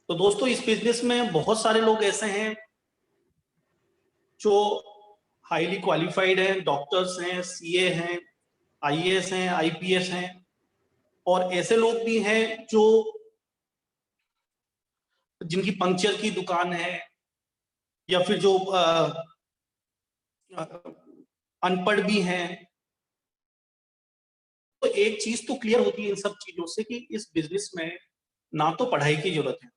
तो दोस्तों इस बिजनेस में बहुत सारे लोग ऐसे हैं जो हाईली क्वालिफाइड हैं, डॉक्टर्स हैं, सीए हैं, आईएएस हैं, आईपीएस हैं, और ऐसे लोग भी हैं जो जिनकी पंक्चर की दुकान है, या फिर जो अनपढ़ भी हैं। तो एक चीज तो क्लियर होती है इन सब चीजों से कि इस बिजनेस में ना तो पढ़ाई की जरूरत है,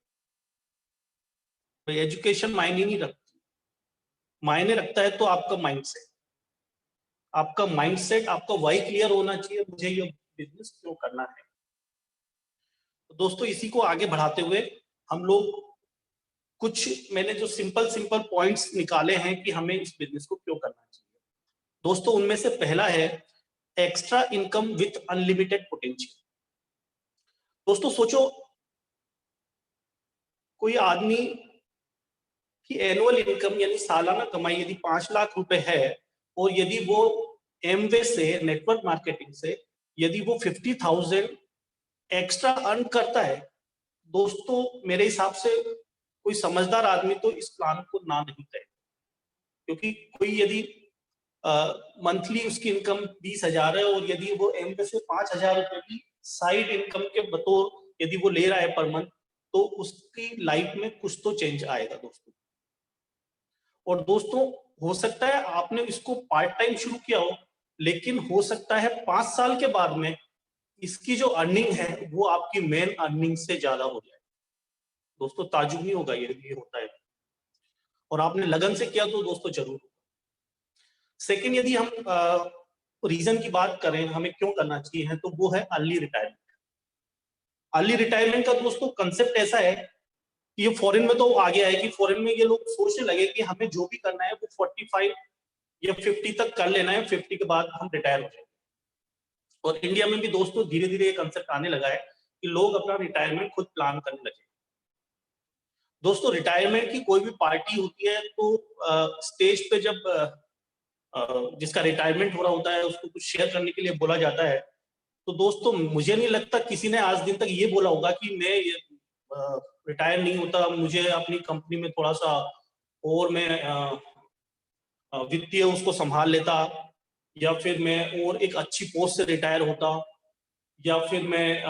तो एजुकेशन मायने नहीं रखती। मायने रखता है तो आपका माइंडसेट। आपका माइंडसेट, आपका वाई क्लियर होना चाहिए, मुझे ये बिजनेस क्यों करना है। तो दोस्तों इसी को आगे बढ़ाते हुए हम लोग कुछ, मैंने जो सिंपल सिंपल पॉइंट्स निकाले हैं कि हमें इस बिजनेस को क्यों करना चाहिए। दोस्तों उनमें से पहला है extra income with unlimited potential. दोस्तों सोचो, कोई आदमी की एनुअल इनकम यानी सालाना कमाई यदि 5 लाख रुपए है, और यदि वो एमवे से, नेटवर्क मार्केटिंग से, यदि वो 50,000 एक्स्ट्रा अर्न करता है, दोस्तों मेरे हिसाब से कोई समझदार आदमी तो इस प्लान को ना नहीं करे। क्योंकि कोई यदि मंथली उसकी इनकम 20,000 है, और यदि वो एमवे से 5,000 रुपए की साइड इनकम के बतौर यदि वो ले रहा है पर मंथ, तो उसकी लाइफ में कुछ तो चेंज आएगा दोस्तों। और दोस्तों हो सकता है आपने इसको पार्ट टाइम शुरू किया हो, लेकिन हो सकता है 5 साल के बाद में इसकी जो अर्निंग है वो आपकी मेन अर्निंग से ज्यादा हो जाए। दोस्तों ताजुब नहीं होगा ये होता है, और आपने लगन से किया तो दोस्तों जरूर। सेकेंड, यदि हम रीजन की बात करें हमें क्यों करना चाहिए है, तो वो है अर्ली रिटायरमेंट। अर्ली रिटायरमेंट का दोस्तों कंसेप्ट ऐसा है कि ये फॉरेन में तो आ गया है कि फॉरेन में ये लोग सोचने लगे कि हमें जो भी करना है वो 45 या 50 तक कर लेना है, 50 के बाद हम रिटायर हो जाएंगे। और इंडिया में भी दोस्तों धीरे धीरे ये कंसेप्ट आने लगा है कि लोग अपना रिटायरमेंट खुद प्लान करने लगे। दोस्तों रिटायरमेंट की कोई भी पार्टी होती है तो स्टेज पे जब जिसका रिटायरमेंट हो रहा होता है उसको कुछ शेयर करने के लिए बोला जाता है, तो दोस्तों मुझे नहीं लगता किसी ने आज दिन तक ये बोला होगा कि मैं रिटायर नहीं होता, मुझे अपनी कंपनी में थोड़ा सा और मैं वित्तीय उसको संभाल लेता, या फिर मैं और एक अच्छी पोस्ट से रिटायर होता, या फिर मैं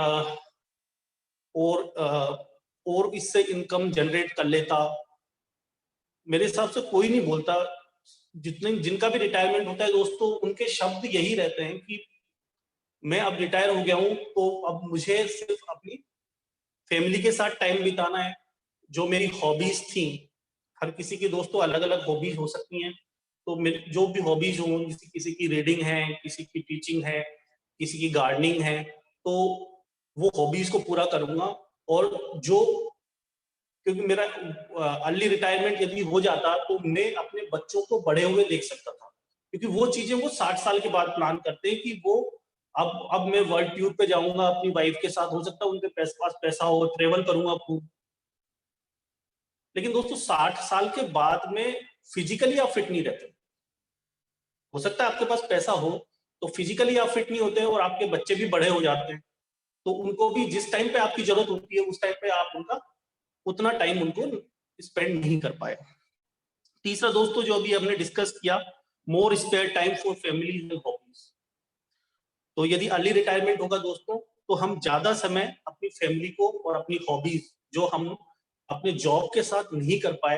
और इससे इनकम जनरेट कर लेता। मेरे हिसाब से कोई नहीं बोलता। जितने जिनका भी रिटायरमेंट होता है दोस्तों, उनके शब्द यही रहते हैं कि मैं अब रिटायर हो गया हूं, तो अब मुझे सिर्फ अपनी फैमिली के साथ टाइम बिताना है। जो मेरी हॉबीज थी, हर किसी की दोस्तों अलग अलग हॉबीज हो सकती हैं, तो जो भी हॉबीज हो, किसी की रीडिंग है, किसी की टीचिंग है, किसी की गार्डनिंग है, तो वो हॉबीज को पूरा करूंगा। और जो, क्योंकि मेरा अर्ली रिटायरमेंट यदि हो जाता तो मैं अपने बच्चों को बड़े हुए देख सकता था, क्योंकि वो चीजें वो 60 साल के बाद प्लान करते हैं कि वो अब मैं वर्ल्ड टूर पे जाऊंगा अपनी वाइफ के साथ, हो सकता है उनके पास पैसा हो, ट्रेवल करूंगा खूब। लेकिन दोस्तों 60 साल के बाद में फिजिकली आप फिट नहीं रहते। हो सकता है आपके पास पैसा हो तो फिजिकली आप फिट नहीं होते, और आपके बच्चे भी बड़े हो जाते हैं, तो उनको भी जिस टाइम पे आपकी जरूरत होती है उस टाइम पे आप उनका उतना टाइम उनको स्पेंड नहीं कर पाए। तीसरा दोस्तों जो अभी हमने डिस्कस किया, more spare time for family and hobbies. तो यदि अर्ली रिटायरमेंट होगा दोस्तों, तो हम ज्यादा समय अपनी फैमिली को और अपनी हॉबीज जो हम अपने जॉब के साथ नहीं कर पाए,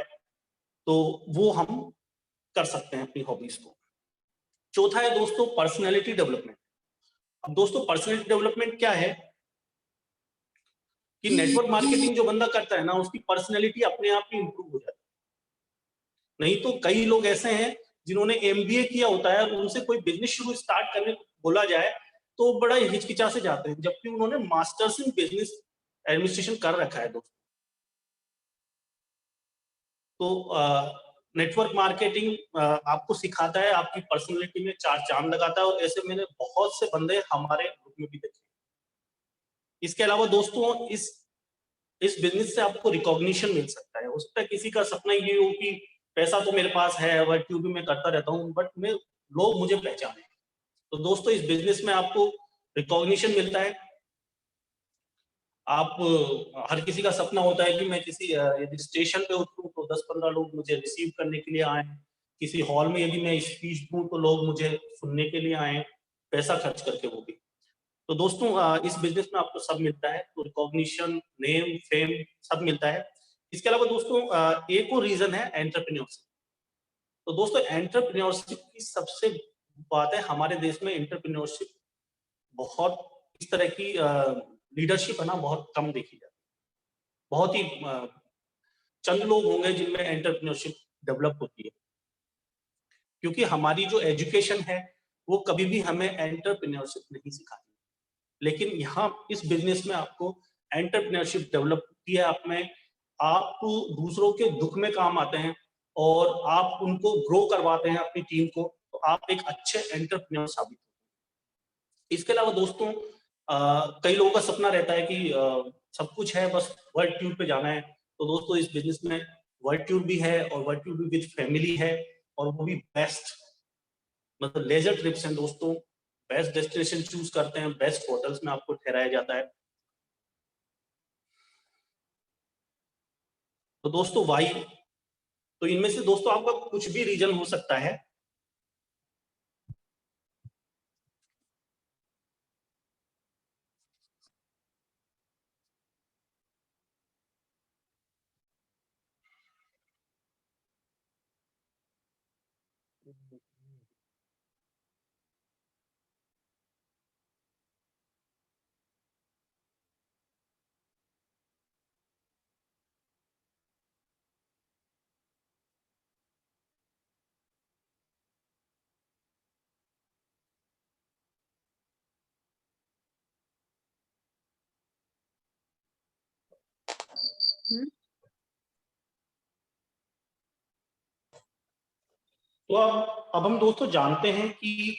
तो वो हम कर सकते हैं अपनी हॉबीज को। चौथा है दोस्तों पर्सनैलिटी डेवलपमेंट। अब दोस्तों पर्सनैलिटी डेवलपमेंट क्या है कि नेटवर्क मार्केटिंग जो बंदा करता है ना, उसकी पर्सनैलिटी अपने आप ही इंप्रूव हो जाती है। नहीं तो कई लोग ऐसे हैं जिन्होंने एमबीए किया होता है, उनसे कोई बिजनेस शुरू स्टार्ट करने बोला जाए तो बड़ा हिचकिचा से जाते हैं, जबकि उन्होंने मास्टर्स इन बिजनेस एडमिनिस्ट्रेशन कर रखा है दोस्तों। तो नेटवर्क मार्केटिंग आपको सिखाता है, आपकी पर्सनैलिटी में चार चांद लगाता है, और ऐसे मैंने बहुत से बंदे हमारे ग्रुप में भी देखे। इसके अलावा दोस्तों इस बिजनेस से आपको रिकॉग्निशन मिल सकता है। हो सकता है किसी का सपना ये हो कि पैसा तो मेरे पास है, वर्ल्ड टूर भी मैं करता रहता हूँ, बट मैं लोग मुझे पहचाने। तो दोस्तों इस बिजनेस में आपको रिकॉग्निशन मिलता है, आप हर किसी का सपना होता है कि मैं किसी यदि स्टेशन पे उतरूं तो 10-15 लोग मुझे रिसीव करने के लिए आए, किसी हॉल में यदि मैं स्पीच दूं तो लोग मुझे सुनने के लिए आए, पैसा खर्च करके वो भी। तो दोस्तों इस बिजनेस में आपको सब मिलता है, तो रिकॉग्निशन, नेम, फेम सब मिलता है। इसके अलावा दोस्तों एक और रीजन है एंटरप्रेन्योरशिप। तो दोस्तों एंटरप्रेन्योरशिप की सबसे बात है, हमारे देश में एंटरप्रेन्योरशिप बहुत इस तरह की लीडरशिप है ना, बहुत कम देखी जाती है। बहुत ही चंद लोग होंगे जिनमें एंटरप्रेन्योरशिप डेवलप होती है, क्योंकि हमारी जो एजुकेशन है वो कभी भी हमें एंटरप्रेन्योरशिप नहीं सिखाती। लेकिन यहाँ इस बिजनेस में आपको एंटरप्रेन्योरशिप डेवलप होती है। आप दूसरों के दुख में काम आते हैं और आप उनको ग्रो करवाते हैं अपनी टीम को, तो आप एक अच्छे एंटरप्रेन्योर साबित होते हैं। इसके अलावा दोस्तों कई लोगों का सपना रहता है कि सब कुछ है, बस वर्ल्ड टूर पे जाना है। तो दोस्तों इस बिजनेस में वर्ल्ड टूर भी है, और वर्ल्ड टूर भी विद फैमिली है, और वो भी बेस्ट, मतलब लेजर ट्रिप्स हैं दोस्तों। बेस्ट डेस्टिनेशन चूज करते हैं, बेस्ट होटल्स में आपको ठहराया जाता है। तो दोस्तों वाई, तो इनमें से दोस्तों आपका कुछ भी रीजन हो सकता है। तो अब हम दोस्तों जानते हैं कि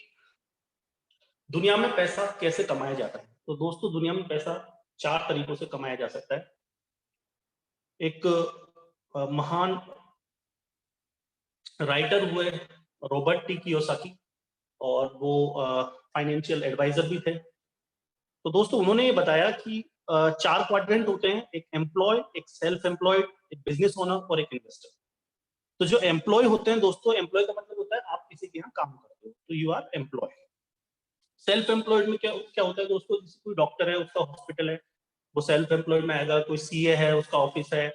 दुनिया में पैसा कैसे कमाया जाता है। तो दोस्तों दुनिया में पैसा 4 तरीकों से कमाया जा सकता है। एक महान राइटर हुए रॉबर्ट टी कियोसाकी, और वो फाइनेंशियल एडवाइजर भी थे। तो दोस्तों उन्होंने ये बताया कि 4 क्वाड्रेंट होते हैं, एक एम्प्लॉय, एक सेल्फ एम्प्लॉयड, एक बिजनेस ओनर और एक इन्वेस्टर। तो जो एम्प्लॉय होते हैं दोस्तों, एम्प्लॉय का मतलब होता है आप किसी के यहाँ काम करते हो, तो you are employ. Self employed में क्या क्या होता है दोस्तों, जैसे कोई डॉक्टर है, उसका हॉस्पिटल है, वो सेल्फ एम्प्लॉयड में आएगा। कोई सीए है, उसका ऑफिस है,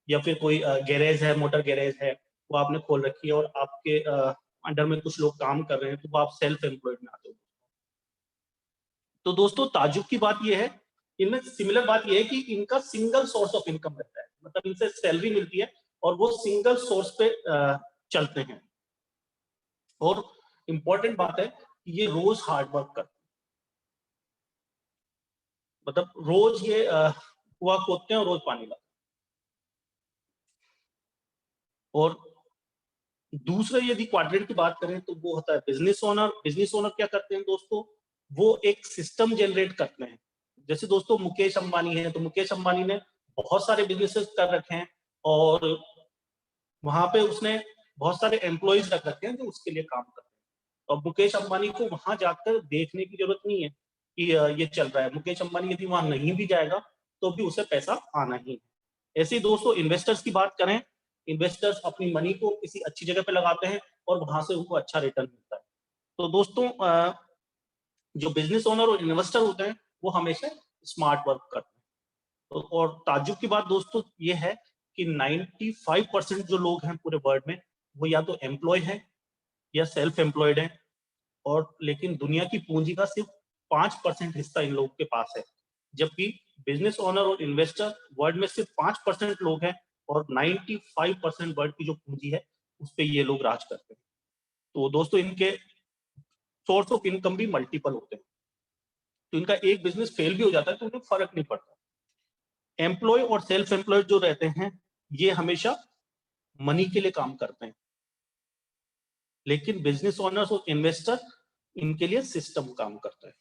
या फिर कोई गैरेज है, मोटर गैरेज है, वो आपने खोल रखी है और आपके अंडर में कुछ लोग काम कर रहे हैं, तो वो आप सेल्फ एम्प्लॉयड में आते हो। तो दोस्तों ताजुब की बात यह है, इनमें सिमिलर बात यह है कि इनका सिंगल सोर्स ऑफ इनकम रहता है, मतलब इनसे सैलरी मिलती है और वो सिंगल सोर्स पे चलते हैं। और इंपॉर्टेंट बात है कि ये रोज हार्ड वर्क करते हैं, मतलब रोज ये कुआं खोदते हैं और रोज पानी लाते हैं। और दूसरे यदि क्वाड्रेंट की बात करें तो वो होता है बिजनेस ओनर। बिजनेस ओनर क्या करते हैं दोस्तों, वो एक सिस्टम जनरेट करते हैं। जैसे दोस्तों मुकेश अंबानी है, तो मुकेश अंबानी ने बहुत सारे बिजनेसेस कर रखे हैं, और वहां पे उसने बहुत सारे एम्प्लॉयज रख रखे हैं जो उसके लिए काम करते हैं। और मुकेश अंबानी को वहां जाकर देखने की जरूरत नहीं है कि ये चल रहा है। मुकेश अंबानी यदि वहां नहीं भी जाएगा तो भी उसे पैसा आना ही है। ऐसे ही दोस्तों इन्वेस्टर्स की बात करें, इन्वेस्टर्स अपनी मनी को किसी अच्छी जगह पे लगाते हैं और वहां से उनको अच्छा रिटर्न मिलता है। तो दोस्तों जो बिजनेस ओनर और इन्वेस्टर होते हैं वो हमेशा स्मार्ट वर्क करते हैं। तो और ताज्जुब की बात दोस्तों ये है कि 95% जो लोग हैं पूरे वर्ल्ड में, वो या तो एम्प्लॉय हैं या सेल्फ एम्प्लॉयड हैं। और लेकिन दुनिया की पूंजी का सिर्फ 5% हिस्सा इन लोगों के पास है, जबकि बिजनेस ओनर और इन्वेस्टर वर्ल्ड में सिर्फ 5% लोग हैं, और 95% वर्ल्ड की जो पूंजी है उस पर ये लोग राज करते हैं। तो दोस्तों इनके सोर्स ऑफ इनकम भी मल्टीपल होते हैं, तो इनका एक बिजनेस फेल भी हो जाता है तो उन्हें फर्क नहीं पड़ता। एम्प्लॉय और सेल्फ एम्प्लॉयड जो रहते हैं ये हमेशा मनी के लिए काम करते हैं, लेकिन बिजनेस ओनर्स और इन्वेस्टर इनके लिए सिस्टम काम करता है।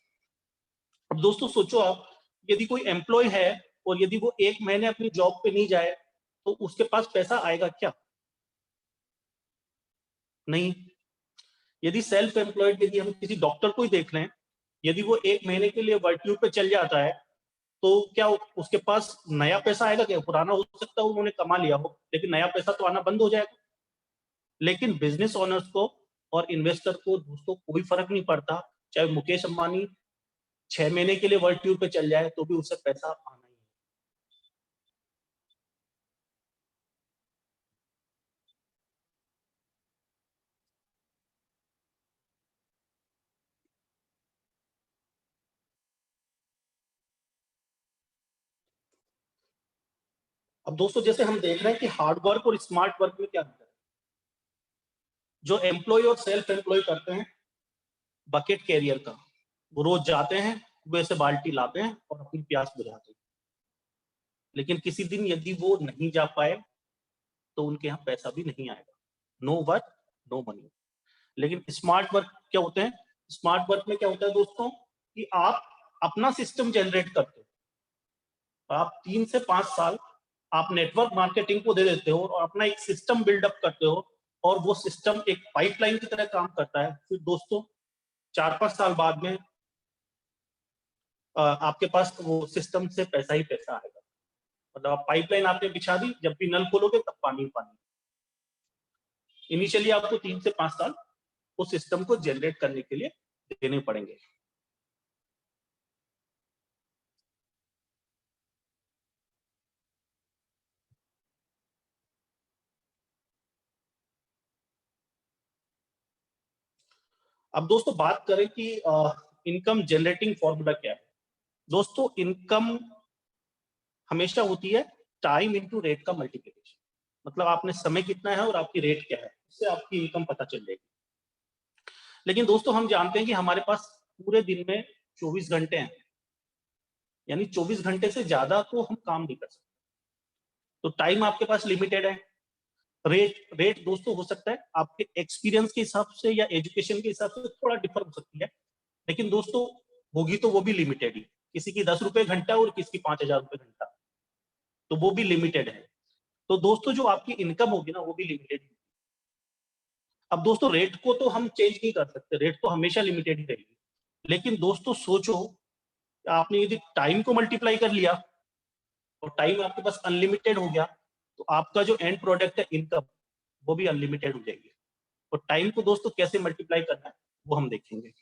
अब दोस्तों सोचो आप, यदि कोई एम्प्लॉय है और यदि वो 1 महीने अपनी जॉब पे नहीं जाए तो उसके पास पैसा आएगा क्या? नहीं। यदि सेल्फ एम्प्लॉयड, यदि हम किसी डॉक्टर को ही देख लें, यदि वो 1 महीने के लिए वर्क पे चल जाता है तो क्या उसके पास नया पैसा आएगा? क्या पुराना हो सकता है उन्होंने कमा लिया हो, लेकिन नया पैसा तो आना बंद हो जाएगा। लेकिन बिजनेस ओनर्स को और इन्वेस्टर को दोस्तों कोई फर्क नहीं पड़ता, चाहे मुकेश अंबानी 6 महीने के लिए वर्ल्ड टूर पे चल जाए तो भी उससे पैसा आना ही है। अब दोस्तों जैसे हम देख रहे हैं कि हार्ड वर्क और स्मार्ट वर्क में क्या अंतर है। जो एम्प्लॉय और सेल्फ एम्प्लॉय करते हैं बकेट कैरियर का, वो रोज जाते हैं, कुएं से बाल्टी लाते हैं और अपनी प्यास बुझाते हैं। लेकिन किसी दिन यदि वो नहीं जा पाए तो उनके यहाँ पैसा भी नहीं आएगा। No work no money. लेकिन स्मार्ट वर्क क्या होते हैं? स्मार्ट वर्क में क्या होता है दोस्तों कि आप अपना सिस्टम जनरेट करते हो। आप 3 से 5 साल आप नेटवर्क मार्केटिंग को दे देते हो और अपना एक सिस्टम बिल्डअप करते हो, और वो सिस्टम एक पाइपलाइन की तरह काम करता है। फिर दोस्तों 4-5 साल बाद में आपके पास वो सिस्टम से पैसा ही पैसा आएगा। मतलब आप पाइपलाइन आपने बिछा दी, जब भी नल खोलोगे तब पानी पानी। इनिशियली आपको 3 से 5 साल उस सिस्टम को जनरेट करने के लिए देने पड़ेंगे। अब दोस्तों बात करें कि इनकम जनरेटिंग फॉर्मूला क्या है। दोस्तों इनकम हमेशा होती है टाइम इनटू रेट का मल्टीप्लिकेशन। मतलब आपने समय कितना है और आपकी रेट क्या है, उससे आपकी इनकम पता चल जाएगी। लेकिन दोस्तों हम जानते हैं कि हमारे पास पूरे दिन में 24 घंटे हैं, यानी 24 घंटे से ज्यादा तो हम काम नहीं कर सकते। तो टाइम आपके पास लिमिटेड है। रेट रेट दोस्तों हो सकता है आपके एक्सपीरियंस के हिसाब से या एजुकेशन के हिसाब से थोड़ा डिफर हो सकती है, लेकिन दोस्तों होगी तो वो भी लिमिटेड ही। किसी की 10 रुपए घंटा और किसी की 5,000 रुपए घंटा, तो वो भी लिमिटेड है। तो दोस्तों जो आपकी इनकम होगी ना वो भी लिमिटेड है। अब दोस्तों रेट को तो हम चेंज नहीं कर सकते, रेट तो हमेशा लिमिटेड ही रहेगी। लेकिन दोस्तों सोचो, आपने यदि टाइम को मल्टीप्लाई कर लिया और टाइम आपके पास अनलिमिटेड हो गया, तो आपका जो एंड प्रोडक्ट है इनकम, वो भी अनलिमिटेड हो जाएगी। और टाइम को दोस्तों कैसे मल्टीप्लाई करना है वो हम देखेंगे।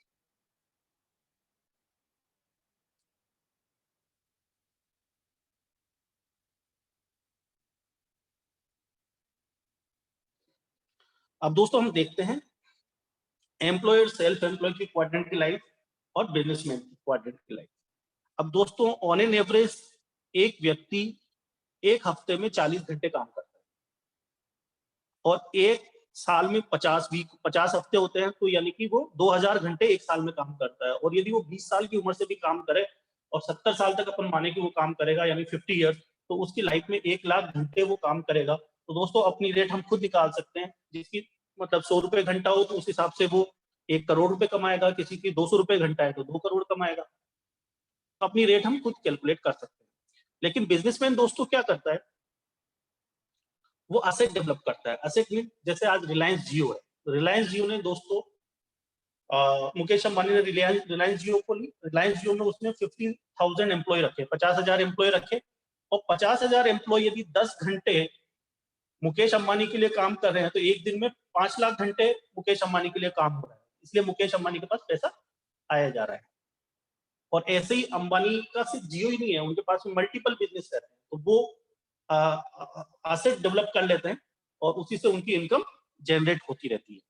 अब दोस्तों हम देखते हैं एम्प्लॉयर सेल्फ एम्प्लॉय की क्वाड्रेंट की लाइफ और बिजनेसमैन की क्वाड्रेंट की लाइफ। अब दोस्तों ऑन एन एवरेज एक व्यक्ति एक हफ्ते में 40 घंटे काम करता है, और एक साल में 50 हफ्ते होते हैं, तो यानी कि वो 2,000 घंटे एक साल में काम करता है। और यदि वो 20 साल की उम्र से भी काम करे और 70 साल तक अपन माने कि वो काम करेगा, यानी 50 ईयर्स, तो उसकी लाइफ में 1,00,000 घंटे वो काम करेगा। तो दोस्तों अपनी रेट हम खुद निकाल सकते हैं, जिसकी मतलब 100 रुपए घंटा हो तो उस हिसाब से वो 1 करोड़ रुपए कमाएगा, किसी की 200 रुपए घंटा है तो 2 करोड़ कमाएगा। तो अपनी रेट हम खुद कैलकुलेट कर सकते हैं। लेकिन बिजनेसमैन दोस्तों क्या करता है, वो असेट डेवलप करता है। असेट मीन जैसे आज रिलायंस जियो है, रिलायंस जियो ने दोस्तों मुकेश अंबानी ने रिलायंस रिलायंस जियो को ली। रिलायंस जियो में उसने 50,000 एम्प्लॉय रखे, 50,000 एम्प्लॉय रखे, और 50,000 एम्प्लॉय यदि 10 घंटे मुकेश अंबानी के लिए काम कर रहे हैं, तो एक दिन में 5 लाख घंटे मुकेश अंबानी के लिए काम हो रहा है। इसलिए मुकेश अंबानी के पास पैसा आया जा रहा है। और ऐसे ही अंबानी का सिर्फ जियो ही नहीं है, उनके पास मल्टीपल बिजनेस रहते हैं, तो वो एसेट डेवलप कर लेते हैं और उसी से उनकी इनकम जनरेट होती रहती है।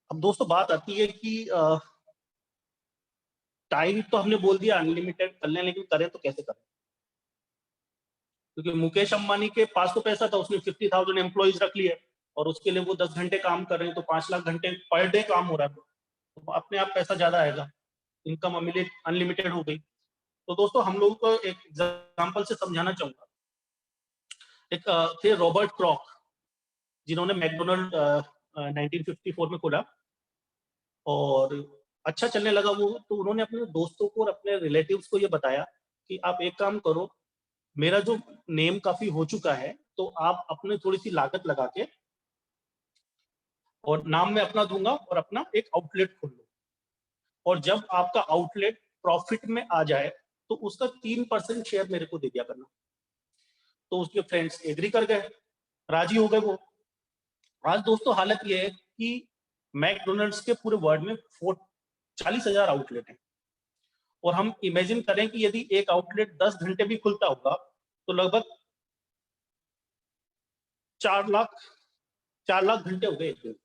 अब दोस्तों बात आती है कि टाइम तो हमने बोल दिया अनलिमिटेड कर लें, लेकिन करें तो कैसे करें? क्योंकि मुकेश अंबानी के पास तो पैसा था, उसने 50,000 एम्प्लॉयज रख लिए और उसके लिए वो 10 घंटे काम कर रहे हैं, तो 5 लाख घंटे पर डे काम हो रहा है, तो अपने आप पैसा ज्यादा आएगा, इनकम अनलिमिटेड हो गई। तो दोस्तों हम लोगों को एक एग्जाम्पल से समझाना चाहूंगा। एक थे रॉबर्ट क्रॉक, जिन्होंने मैकडोनल्ड 1954 में खोला, और अच्छा चलने लगा वो, तो उन्होंने अपने दोस्तों को और अपने रिलेटिव्स को ये बताया कि आप एक काम करो, मेरा जो नेम काफी हो चुका है, तो आप अपने थोड़ी सी लागत लगा के और नाम मैं अपना दूंगा और अपना एक आउटलेट खोल लो, और जब आपका आउटलेट प्रॉफिट में आ जाए तो उसका 3% शेयर मेरे को दे दिया करना। तो उसके फ्रेंड्स एग्री कर गए, राजी हो गए वो। आज दोस्तों हालत ये है कि मैकडोनल्ड्स के पूरे वर्ल्ड में 40,000 आउटलेट हैं, और हम इमेजिन करें कि यदि एक आउटलेट 10 घंटे भी खुलता होगा तो लगभग 4 लाख घंटे हो गए एक दिन।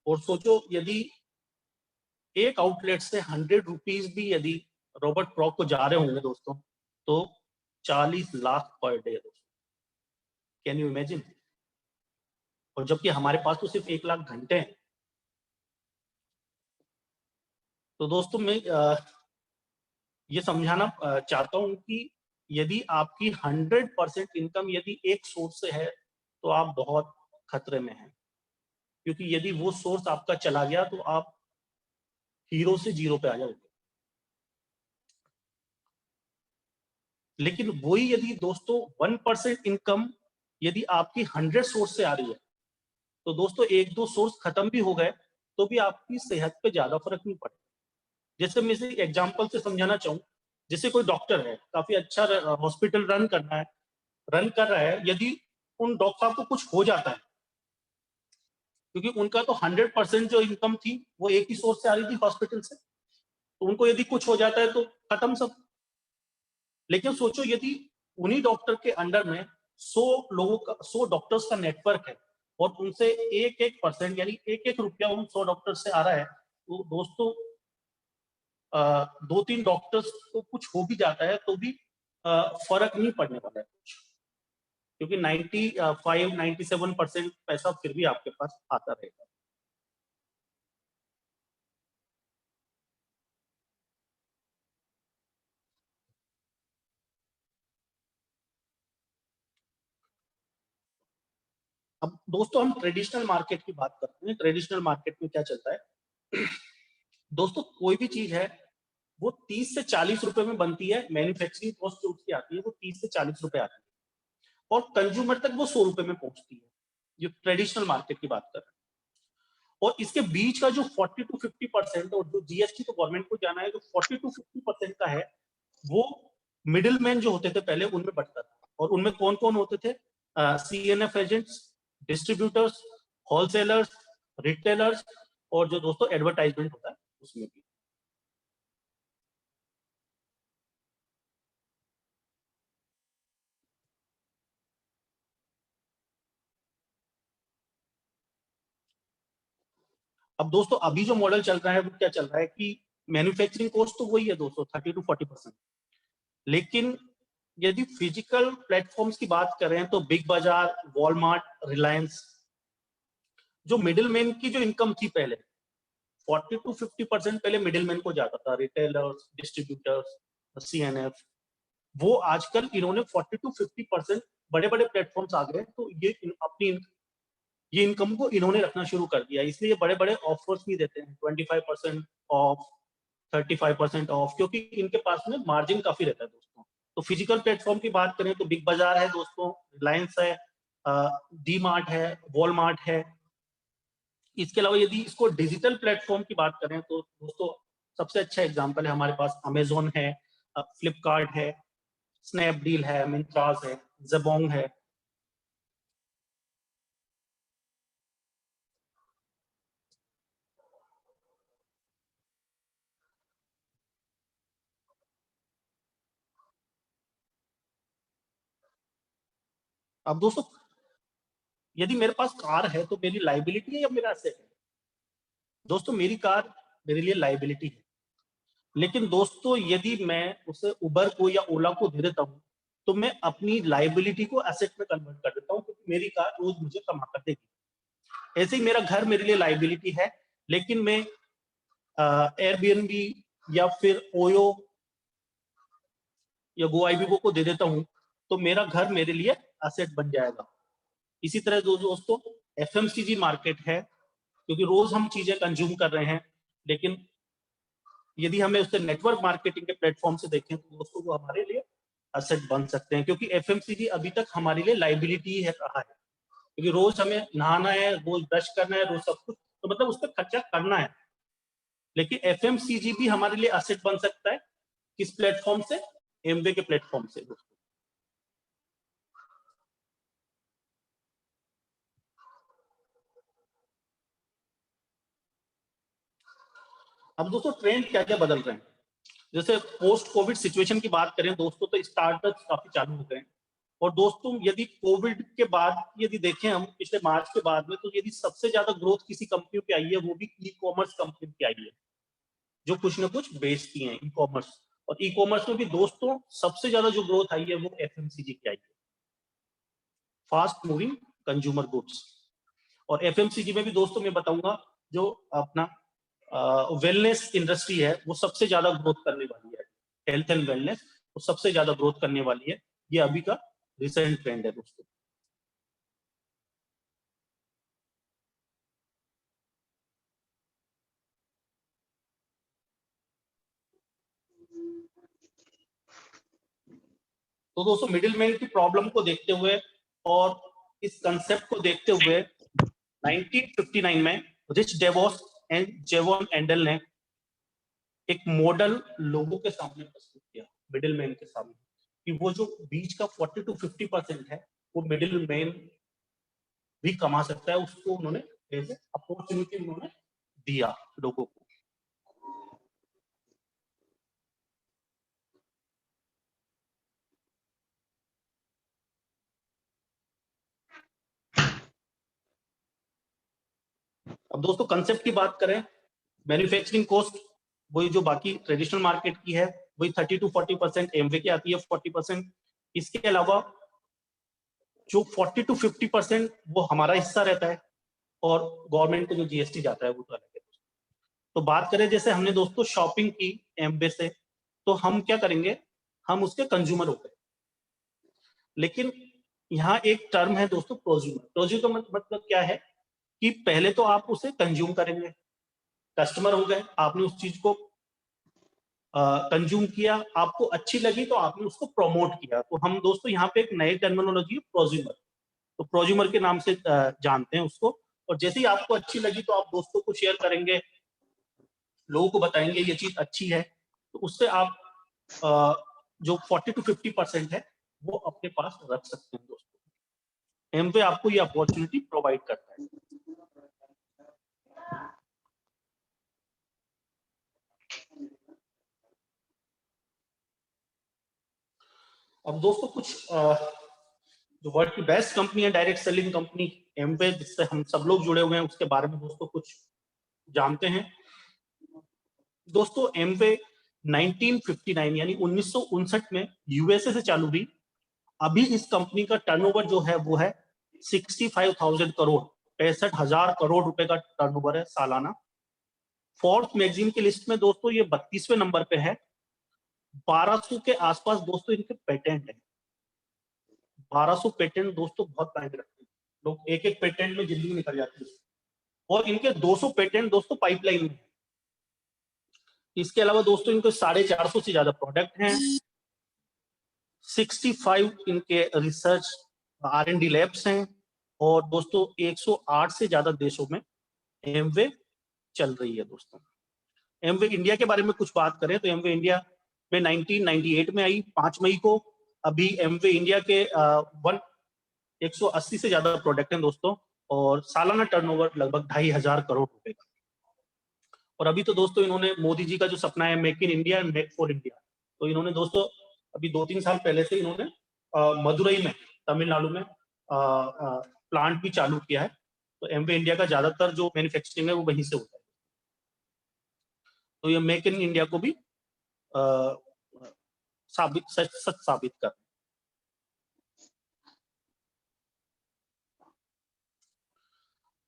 और सोचो यदि एक आउटलेट से 100 रुपीज भी यदि रॉबर्ट प्रॉक को जा रहे होंगे दोस्तों, तो 40 लाख पर डे दोस्तों, कैन यू इमेजिन। और जबकि हमारे पास तो सिर्फ 1 लाख घंटे हैं। तो दोस्तों मैं ये समझाना चाहता हूं कि यदि आपकी 100% इनकम यदि एक सोर्स से है तो आप बहुत खतरे में हैं, क्योंकि यदि वो सोर्स आपका चला गया तो आप हीरो से जीरो पे आ जाओगे। लेकिन वही यदि दोस्तों 1% इनकम यदि आपकी 100 सोर्स से आ रही है, तो दोस्तों एक दो सोर्स खत्म भी हो गए तो भी आपकी सेहत पे ज्यादा फर्क नहीं पड़ता। जैसे मैं इसे एग्जाम्पल से समझाना चाहूँ, जैसे कोई डॉक्टर है, काफी अच्छा हॉस्पिटल रन कर रहा है, यदि उन डॉक्टर साहब को कुछ हो जाता है, क्योंकि उनका तो 100% जो इनकम थी वो एक ही सोर्स से आ रही थी, हॉस्पिटल से, तो उनको यदि कुछ हो जाता है तो खत्म सब। लेकिन सोचो यदि उन्हीं डॉक्टर के अंडर में 100 डॉक्टर्स का नेटवर्क है, और उनसे एक एक परसेंट यानी एक एक रुपया उन 100 डॉक्टर से आ रहा है, तो दोस्तों 2-3 डॉक्टर्स को कुछ हो भी जाता है तो भी फर्क नहीं पड़ने वाला है कुछ, क्योंकि 95-97% पैसा फिर भी आपके पास आता रहेगा। अब दोस्तों हम ट्रेडिशनल मार्केट की बात करते हैं। ट्रेडिशनल मार्केट में क्या चलता है दोस्तों, कोई भी चीज है वो 30 से 40 रुपए में बनती है, मैन्युफैक्चरिंग कॉस्ट जो उसकी आती है वो 30 से 40 रुपए आती है, और कंज्यूमर तक वो 100 रुपए में पहुंचती है। जो ट्रेडिशनल मार्केट की बात कर रहे हैं, और इसके बीच का जो 40 to 50%, और जो जीएसटी तो गवर्नमेंट को जाना है, जो 40 to 50% का है, वो मिडिल मैन जो होते थे पहले उनमें बंटता था। और उनमें कौन कौन होते थे? CNF agents, distributors, wholesalers, retailers, और जो दोस्तों एडवर्टाइजमेंट होता है उसमें भी। अब दोस्तों अभी जो मॉडल चल रहा है वो क्या चल रहा है कि मैन्युफैक्चरिंग कॉस्ट तो वही है दोस्तों, 30 to 40%। लेकिन यदि फिजिकल प्लेटफॉर्म्स की बात करें तो बिग बाजार, वॉलमार्ट, रिलायंस, जो मिडिल मैन की जो इनकम थी पहले, 40 to 50% पहले मिडिल मैन को जाता था, रिटेलर्स, डिस्ट्रीब्यूटर्स, सीएनएफ। वो आजकल इन्होंने 40 to 50% बड़े बड़े प्लेटफॉर्म्स आ गए, तो अपनी ये इनकम को इन्होंने रखना शुरू कर दिया। इसलिए बड़े बड़े ऑफर्स भी देते हैं, 25% ऑफ, 35% ऑफ, क्योंकि इनके पास में मार्जिन काफी रहता है दोस्तों। तो फिजिकल प्लेटफॉर्म की बात करें तो बिग बाजार है दोस्तों, रिलायंस है, डी मार्ट है, वॉलमार्ट है। इसके अलावा यदि इसको डिजिटल प्लेटफॉर्म की बात करें तो दोस्तों सबसे अच्छा एग्जांपल है हमारे पास अमेजोन है, फ्लिपकार्ट है, स्नैपडील है, मिंत्रास है, जबोंग है। अब दोस्तों यदि मेरे पास कार है तो मेरी लाइबिलिटी है या मेरा एसेट है? दोस्तों मेरी कार मेरे लिए लाइबिलिटी है। लेकिन दोस्तों यदि मैं उसे उबर को या ओला को दे देता हूँ तो मैं अपनी लाइबिलिटी को एसेट में कन्वर्ट कर देता हूँ, क्योंकि मेरी कार रोज मुझे कमा कर देगी। ऐसे ही मेरा घर मेरे लिए लाइबिलिटी है, लेकिन मैं एयरबीएनबी या फिर ओयो या गोआईबीबो को दे देता हूँ तो मेरा घर मेरे लिए एसेट बन जाएगा। इसी तरह दोस्तों एफएमसीजी मार्केट है, क्योंकि रोज हम चीजें कंज्यूम कर रहे हैं। लेकिन यदि हमें उससे नेटवर्क मार्केटिंग के प्लेटफॉर्म से देखें तो दोस्तों वो हमारे लिए असेट बन सकते हैं, क्योंकि एफएमसीजी अभी तक हमारे लिए लाइबिलिटी है रहा है, क्योंकि रोज हमें नहाना है, रोज ब्रश करना है, रोज सब कुछ, तो मतलब उस पर खर्चा करना है। लेकिन एफएमसीजी भी हमारे लिए असेट बन सकता है, किस प्लेटफॉर्म से? एमवे के प्लेटफॉर्म से दोस्तों। अब दोस्तों ट्रेंड क्या क्या बदल रहे हैं, जैसे पोस्ट कोविड सिचुएशन की बात करें दोस्तों, तो स्टार्टअप्स काफी चालू हो गए हैं। और दोस्तों यदि कोविड के बाद यदि देखें हम पिछले मार्च के बाद में, तो यदि सबसे ज्यादा ग्रोथ किसी कंपनी की आई है वो भी ई कॉमर्स कंपनी की आई है, जो कुछ ना कुछ बेचती हैं ई कॉमर्स। और ई कॉमर्स में भी दोस्तों सबसे ज्यादा जो ग्रोथ आई है वो एफएमसीजी की आई है, फास्ट मूविंग कंज्यूमर गुड्स। और एफएमसीजी में भी दोस्तों मैं बताऊंगा जो अपना वेलनेस इंडस्ट्री है वो सबसे ज्यादा ग्रोथ करने वाली है, हेल्थ एंड वेलनेस वो सबसे ज्यादा ग्रोथ करने वाली है। ये अभी का रिसेंट ट्रेंड है दोस्तों। तो दोस्तों मिडिल मैन की प्रॉब्लम को देखते हुए और इस कंसेप्ट को देखते हुए 1959 में रिच डेवोस एंड जेवॉन एंडल ने एक मॉडल लोगों के सामने प्रस्तुत किया, मिडिल मैन के सामने, कि वो जो बीच का 40 to 50% है वो मिडिल मैन भी कमा सकता है, उसको उन्होंने एज अपॉर्चुनिटी उन्होंने दिया लोगों को। अब दोस्तों कंसेप्ट की बात करें, मैन्युफैक्चरिंग कॉस्ट वही जो बाकी ट्रेडिशनल मार्केट की है वही 30 to 40%, एमवे की आती है 40%। इसके अलावा जो 40 to 50% वो हमारा हिस्सा रहता है, और गवर्नमेंट को जो जीएसटी जाता है वो तो अलग है। तो बात करें जैसे हमने दोस्तों शॉपिंग की एमवे से, तो हम क्या करेंगे, हम उसके कंज्यूमर हो गए। लेकिन यहाँ एक टर्म है दोस्तों प्रोज्यूमर। प्रोज्यूमर का मतलब क्या है कि पहले तो आप उसे कंज्यूम करेंगे, कस्टमर हो गए, आपने उस चीज को कंज्यूम किया, आपको अच्छी लगी तो आपने उसको प्रमोट किया। तो हम दोस्तों यहाँ पे एक नई टर्मिनोलॉजी प्रोज्यूमर, तो प्रोज्यूमर के नाम से जानते हैं उसको। और जैसे ही आपको अच्छी लगी तो आप दोस्तों को शेयर करेंगे, लोगों को बताएंगे ये चीज अच्छी है, तो उससे आप जो 40 to 50% है वो अपने पास रख सकते हैं दोस्तों। एमवे आपको ये अपॉर्चुनिटी प्रोवाइड करता है। अब दोस्तों कुछ जो वर्ल्ड की बेस्ट कंपनी है डायरेक्ट सेलिंग कंपनी एमवे, जिससे हम सब लोग जुड़े हुए हैं, उसके बारे में दोस्तों कुछ जानते हैं। दोस्तों एमवे 1959 यानी 1959 में यूएसए से चालू हुई। अभी इस कंपनी का टर्नओवर जो है वो है 65,000 करोड़, 65,000 करोड़ रुपए का टर्नओवर है सालाना। फोर्ब्स मैगजीन की लिस्ट में दोस्तों ये 32वें नंबर पे है। 1200 के आसपास दोस्तों इनके पेटेंट है। 1200 पेटेंट दोस्तों बहुत मायने रखते हैं, लोग एक एक पेटेंट में जिंदगी निकल जाती है। और इनके 200 पेटेंट दोस्तों पाइपलाइन में। इसके अलावा दोस्तों इनके 450 से ज्यादा प्रोडक्ट हैं, 65 इनके रिसर्च R&D लैब्स हैं, और दोस्तों 108 से ज्यादा देशों में एमवे चल रही है दोस्तों। एमवे इंडिया के बारे में कुछ बात करें तो एमवे इंडिया में 1998 में आई 5 मई को। अभी एमवे इंडिया के 180 से ज्यादा प्रोडक्ट हैं दोस्तों, और सालाना टर्नओवर लगभग 2,500 करोड़ रुपए का। और अभी तो दोस्तों इन्होंने मोदी जी का जो सपना है make in India and make for India, तो इन्होंने दोस्तों अभी 2-3 साल पहले से इन्होंने मदुरई में, तमिलनाडु में प्लांट भी चालू किया है। तो एमवे इंडिया का ज्यादातर जो मैन्युफैक्चरिंग है वो वहीं से होता है। तो ये मेक इन इंडिया को भी सच साबित कर।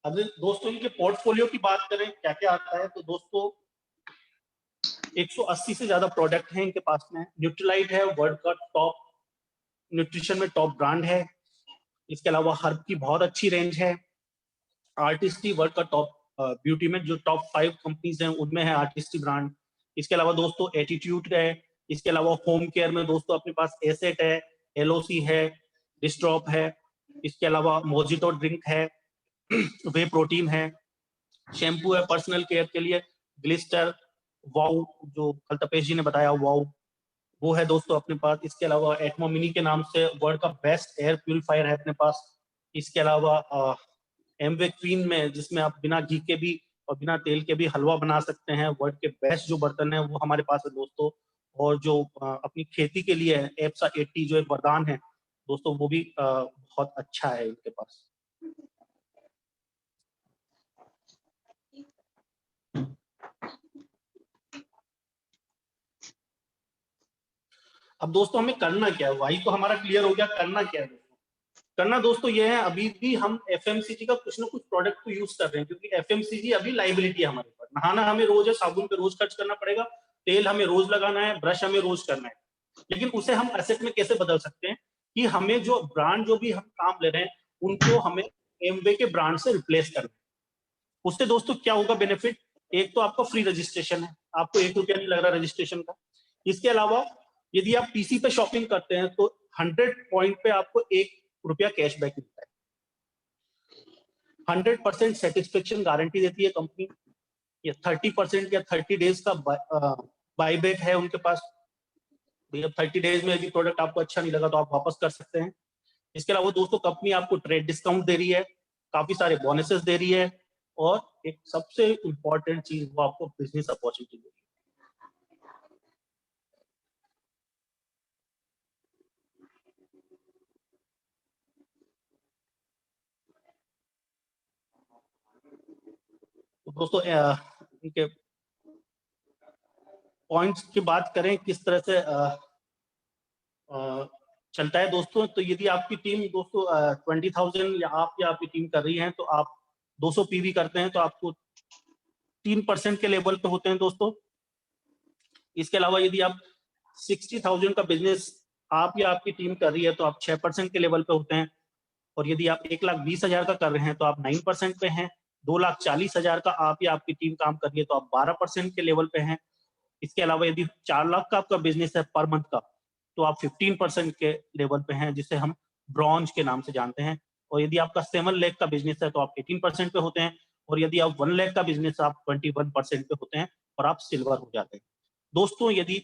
अब दोस्तों इनके पोर्टफोलियो की बात करें क्या क्या आता है, तो दोस्तों 180 से ज्यादा प्रोडक्ट हैं इनके पास में। न्यूट्रीलाइट है वर्ल्ड का टॉप न्यूट्रिशन में टॉप ब्रांड है। इसके अलावा हर्ब की बहुत अच्छी रेंज है। आर्टिस्ट वर्ल्ड का टॉप ब्यूटी में जो टॉप 5 कंपनीज हैं उनमें है आर्टिस्टी ब्रांड। इसके अलावा दोस्तों एटीट्यूड है। इसके अलावा होम केयर में दोस्तों अपने पास एसेट है, एलओसी है, डिस्ट्रॉप है। इसके अलावा मोजिटो ड्रिंक है, वे प्रोटीन है, शैम्पू है पर्सनल केयर के लिए, ग्लिस्टर, वाउ जो कल तपेश जी ने बताया वाउ, वो है दोस्तों अपने पास। इसके अलावा एटमो मिनी के नाम से वर्ल्ड का बेस्ट एयर प्यूरिफायर है अपने पास। इसके अलावा एमवे क्वीन में, जिसमें आप बिना घी के भी और बिना तेल के भी हलवा बना सकते हैं, वर्ल्ड के बेस्ट जो बर्तन है वो हमारे पास है दोस्तों। और जो अपनी खेती के लिए है एप्सा 80 जो एक वरदान है दोस्तों, वो भी बहुत अच्छा है इनके पास। अब दोस्तों हमें करना क्या है, वही तो हमारा क्लियर हो गया, करना क्या है। करना दोस्तों ये है, अभी भी हम एफएमसीजी का कुछ ना कुछ प्रोडक्ट को यूज कर रहे हैं, क्योंकि एफएमसीजी अभी लाइबिलिटी है हमारे पास। नहाना हमें रोज है, साबुन पे रोज खर्च करना पड़ेगा, तेल हमें रोज लगाना है, ब्रश हमें रोज करना है, लेकिन उसे हम एसेट में कैसे बदल सकते हैं कि हमें जो ब्रांड जो भी हम काम ले रहे हैं उनको हमें एमवे के ब्रांड से रिप्लेस करना है। उससे दोस्तों क्या होगा बेनिफिट, एक तो आपको फ्री रजिस्ट्रेशन है, आपको 1 रुपया नहीं लग रहा रजिस्ट्रेशन का। इसके अलावा यदि आप पीसी पे शॉपिंग करते हैं तो 100 पॉइंट पे आपको 1 रुपया कैशबैक मिलता है। 100% सेटिस्फेक्शन गारंटी देती है कंपनी। ये 30% या 30 डेज का बाईबैक है उनके पास। 30 डेज में यदि प्रोडक्ट आपको अच्छा नहीं लगा तो आप वापस कर सकते हैं। इसके अलावा दोस्तों कंपनी आपको ट्रेड डिस्काउंट दे रही है, काफी सारे बोनसेस दे रही है, और एक सबसे इंपॉर्टेंट चीज वो आपको बिजनेस अपॉर्चुनिटी दे रही है। तो दोस्तों इनके पॉइंट्स की बात करें किस तरह से चलता है दोस्तों, तो यदि आपकी टीम दोस्तों 20,000 या आपकी टीम कर रही है तो आप 200 पीवी करते हैं तो आपको 3% के लेवल पे होते हैं दोस्तों। इसके अलावा यदि आप 60,000 का बिजनेस आप या आपकी टीम कर रही है तो आप 6% के लेवल पे होते हैं। और यदि आप 1,20,000 का कर रहे हैं तो आप 9% पे हैं। 2,40,000 का आप या आपकी टीम काम कर रही है तो आप 12% के लेवल पे हैं। इसके अलावा यदि 4 लाख का आपका बिजनेस है पर मंथ का तो आप 15% के लेवल पे हैं, जिसे हम ब्रॉन्ज के नाम से जानते हैं। और यदि आपका 7 लाख का बिजनेस है तो आप 18% पे होते हैं। और यदि आप 1 लाख का बिजनेस आप 21% पे होते हैं और आप सिल्वर हो जाते हैं। दोस्तों यदि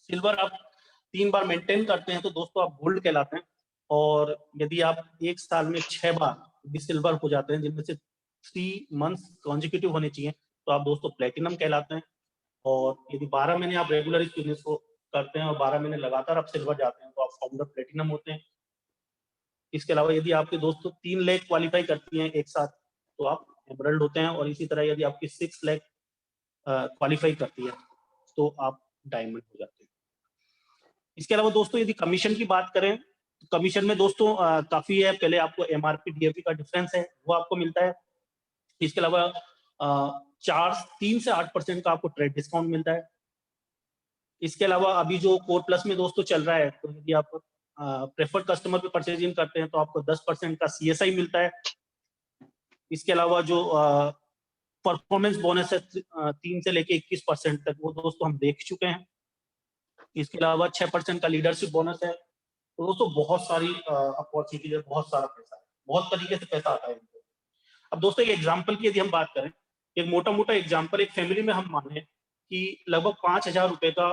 सिल्वर आप 3 बार मेंटेन करते हैं तो दोस्तों आप गोल्ड कहलाते हैं। और यदि आप 1 साल में 6 बार भी सिल्वर हो जाते हैं, जिनमें से 3 मंथ्स कॉन्जिक्यूटिव होने चाहिए, तो आप दोस्तों प्लेटिनम कहलाते हैं। और यदि 12 महीने आप रेगुलर इस बिजनेस को करते हैं और 12 महीने लगातार आप सिल्वर जाते हैं तो आप फाउंडर प्लेटिनम होते हैं। इसके अलावा यदि आपके दोस्तों 3 लाख क्वालिफाई करती हैं एक साथ तो आप एमरल्ड होते हैं। और इसी तरह यदि आपकी 6 लाख क्वालिफाई करती है तो आप डायमंड हो जाते हैं। इसके अलावा दोस्तों यदि कमीशन की बात करें तो कमीशन में दोस्तों काफी है। पहले आपको एमआरपी डीएपी का डिफरेंस है वो आपको मिलता है। इसके अलावा 3 से 8% का आपको ट्रेड डिस्काउंट मिलता है। इसके अलावा अभी जो कोर प्लस में दोस्तों चल रहा है, तो यदि आप प्रेफर्ड कस्टमर पे परचेजिंग करते हैं तो आपको 10% का सीएसआई मिलता है। इसके अलावा जो परफॉर्मेंस बोनस है 3 से लेके 21% तक, वो दोस्तों हम देख चुके हैं। इसके अलावा 6% का लीडरशिप बोनस है। तो दोस्तों बहुत सारी अपॉर्चुनिटी है, बहुत सारा पैसा है, बहुत तरीके से पैसा आता है इनको। अब दोस्तों एक एग्जाम्पल की यदि हम बात करें, एक मोटा मोटा एग्जाम्पल, एक फैमिली में हम माने कि लगभग 5,000 रुपए का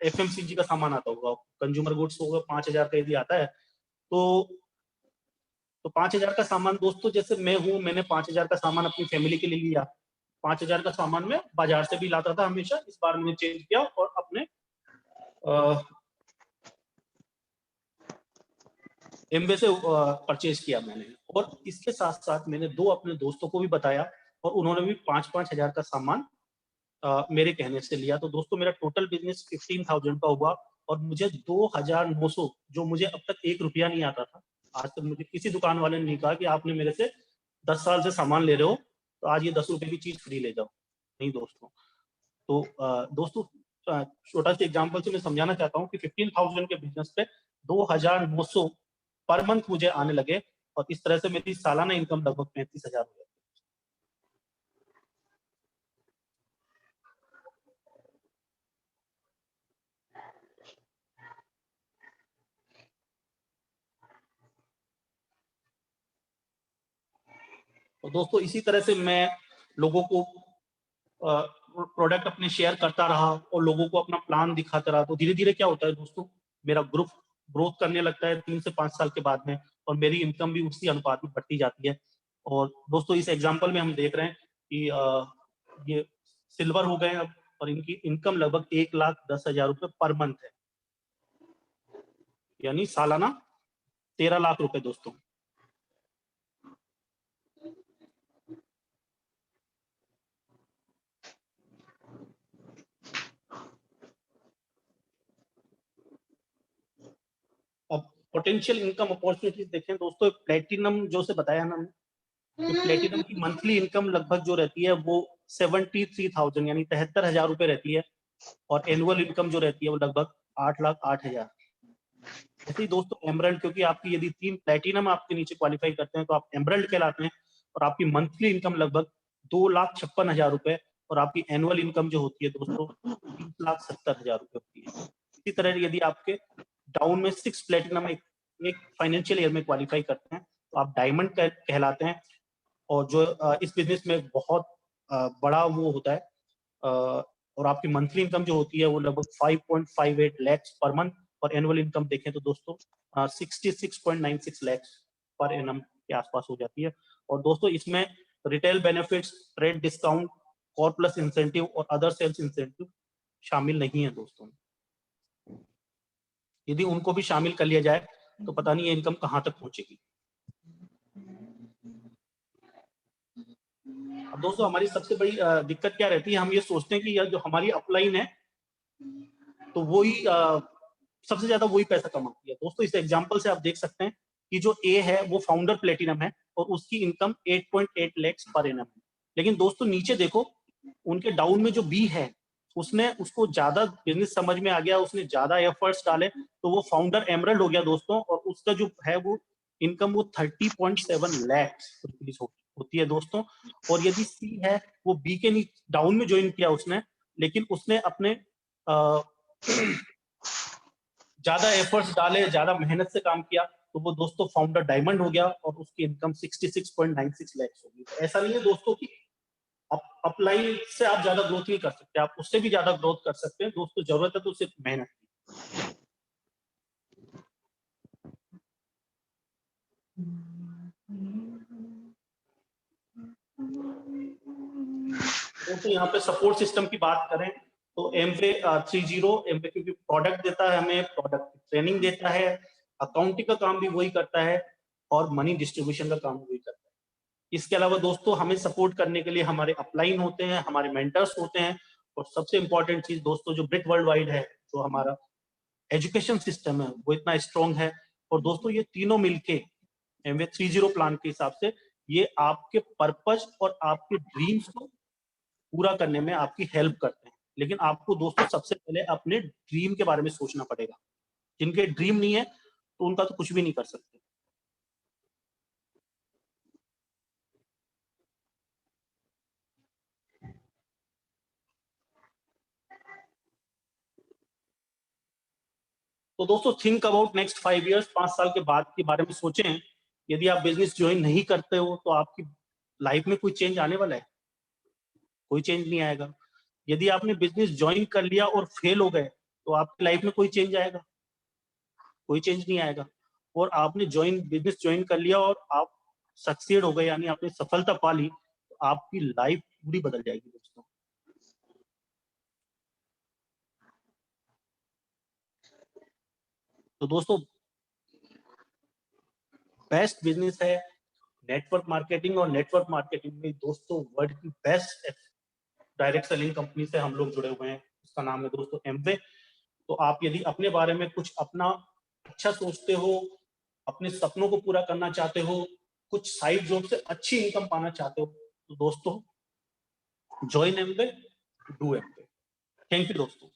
एफएमसीजी का सामान आता होगा, कंज्यूमर गुड्स होगा, 5,000 का यदि आता है तो 5,000 का सामान दोस्तों, जैसे मैं हूं, मैंने 5,000 का सामान अपनी फैमिली के लिए लिया। 5,000 का सामान मैं बाजार से भी लाता था हमेशा, इस बार मैंने चेंज किया और अपने एमवे से परचेज किया मैंने। और इसके साथ साथ मैंने 2 अपने दोस्तों को भी बताया और उन्होंने भी 5-5 हजार का सामान मेरे कहने से लिया। तो दोस्तों मेरा टोटल बिजनेस 15,000 का हुआ और मुझे 2,900, जो मुझे अब तक 1 रुपया नहीं आता था, आज तक मुझे किसी दुकान वाले ने नहीं कहा कि आपने मेरे से 10 साल से सामान ले रहे हो तो आज ये 10 रुपए की चीज फ्री ले जाओ। नहीं दोस्तों। तो दोस्तों छोटा सा एग्जांपल से मैं समझाना चाहता हूँ कि 15,000 के बिजनेस पे 2,900 पर मंथ मुझे आने लगे और इस तरह से मेरी सालाना इनकम लगभग 35,000 हो जाती है। तो दोस्तों इसी तरह से मैं लोगों को प्रोडक्ट अपने शेयर करता रहा और लोगों को अपना प्लान दिखाता रहा। तो धीरे धीरे क्या होता है दोस्तों, मेरा ग्रुप ग्रोथ करने लगता है 3 से 5 साल के बाद में, और मेरी इनकम भी उसी अनुपात में बढ़ती जाती है। और दोस्तों इस एग्जांपल में हम देख रहे हैं कि ये सिल्वर हो गए अब, और इनकी इनकम लगभग 1,10,000 रुपए पर मंथ है, यानी सालाना 13 लाख रुपए दोस्तों। अब पोटेंशियल इनकम अपॉर्चुनिटीज देखें दोस्तों, प्लेटिनम जो से बताया ना, तो प्लेटिनम की मंथली इनकम लगभग जो रहती है वो 73,000 यानी 73,000 रुपए रहती है, और एनुअल इनकम जो रहती है वो लगभग 8,08,000। ऐसे ही दोस्तों एमरल्ड, क्योंकि आपकी यदि 3 प्लेटिनम आपके नीचे क्वालिफाई करते हैं तो आप एमरल्ड कहलाते हैं, और आपकी मंथली इनकम लगभग 2,56,000 रुपए, और आपकी एनुअल इनकम जो होती है दोस्तों 30,70,000 रुपए होती है। इसी तरह यदि आपके डाउन में 6 प्लेटिनम एक फाइनेंशियल ईयर में क्वालिफाई करते हैं तो आप डायमंड कहलाते हैं, और जो इस बिजनेस में बहुत बड़ा वो होता है, और आपकी मंथली इनकम जो होती है वो लगभग 5.58 लाख पर मंथ, और एनुअल इनकम देखें तो दोस्तों 66.96 लाख पर एनम के आसपास हो जाती है। और दोस्तों इसमें retail benefits, trade discount, core plus incentive और अदर सेल्स इंसेंटिव शामिल नहीं है दोस्तों। यदि उनको भी शामिल कर लिया जाए तो पता नहीं ये इनकम कहां तक पहुंचेगी। अब दोस्तों हमारी सबसे बड़ी दिक्कत क्या रहती है, हम ये सोचते हैं कि यार जो हमारी अपलाइन है तो वही सबसे ज्यादा वही पैसा कमाती है। दोस्तों इस एग्जांपल से आप देख सकते हैं कि जो ए है वो फाउंडर प्लेटिनम है और उसकी इनकम 8.8 लाख पर एनम है। लेकिन दोस्तों नीचे देखो, उनके डाउन में जो बी है उसने उसको ज्यादा बिजनेस समझ में आ गया, उसने ज्यादा एफर्ट्स डाले, तो वो फाउंडर एमरल्ड हो गया दोस्तों, और उसका जो है वो इनकम वो 30.7 लाख रुपीज होती है दोस्तों। और यदि सी है वो बी के डाउन में ज्वाइन किया उसने, लेकिन उसने अपने ज्यादा एफर्ट्स डाले, ज्यादा मेहनत से काम किया, तो वो दोस्तों फाउंडर डायमंड हो गया और उसकी इनकम 66.96 लाख होगी। तो ऐसा नहीं है दोस्तों कि अपलाइन से आप ज्यादा ग्रोथ नहीं कर सकते, आप उससे भी ज्यादा ग्रोथ कर सकते हैं दोस्तों। जरूरत है तो सिर्फ मेहनत की। दोस्तों यहाँ पे सपोर्ट सिस्टम की बात करें तो एमवे 30 एमवे क्योंकि प्रोडक्ट देता है हमें, प्रोडक्ट ट्रेनिंग देता है, अकाउंटिंग का काम भी वही करता है, और मनी डिस्ट्रीब्यूशन का काम वही करता है। इसके अलावा दोस्तों हमें सपोर्ट करने के लिए हमारे अपलाइन होते हैं, हमारे मेंटर्स होते हैं, और सबसे इंपॉर्टेंट चीज दोस्तों जो ब्रिट वर्ल्ड वाइड है, जो हमारा एजुकेशन सिस्टम है वो इतना स्ट्रॉन्ग है। और दोस्तों ये तीनों मिलके एमवे 30 प्लान के हिसाब से ये आपके पर्पस और आपके ड्रीम्स को पूरा करने में आपकी हेल्प करते हैं। लेकिन आपको दोस्तों सबसे पहले अपने ड्रीम के बारे में सोचना पड़ेगा। जिनके ड्रीम नहीं है तो उनका तो कुछ भी नहीं कर सकते। तो दोस्तों थिंक अबाउट नेक्स्ट 5 इयर्स, 5 साल के बाद के बारे में सोचें। यदि आप बिजनेस ज्वाइन नहीं करते हो तो आपकी लाइफ में कोई चेंज आने वाला है? कोई चेंज नहीं आएगा। यदि आपने बिजनेस ज्वाइन कर लिया और फेल हो गए तो आपकी लाइफ में कोई चेंज आएगा? कोई चेंज नहीं आएगा। और आपने बिजनेस ज्वाइन कर लिया और आप सक्सीड हो गए, यानी आपने सफलता पा ली, तो आपकी लाइफ पूरी बदल जाएगी दोस्तों। तो दोस्तों बेस्ट बिजनेस है नेटवर्क मार्केटिंग, और नेटवर्क मार्केटिंग में दोस्तों वर्ल्ड की बेस्ट डायरेक्ट सेलिंग कंपनी से हम लोग जुड़े हुए हैं, उसका नाम है दोस्तों एमवे। तो आप यदि अपने बारे में कुछ अपना अच्छा सोचते हो, अपने सपनों को पूरा करना चाहते हो, कुछ साइड जॉब से अच्छी इनकम पाना चाहते हो, तो दोस्तों join Amway, do Amway. Thank you दोस्तों।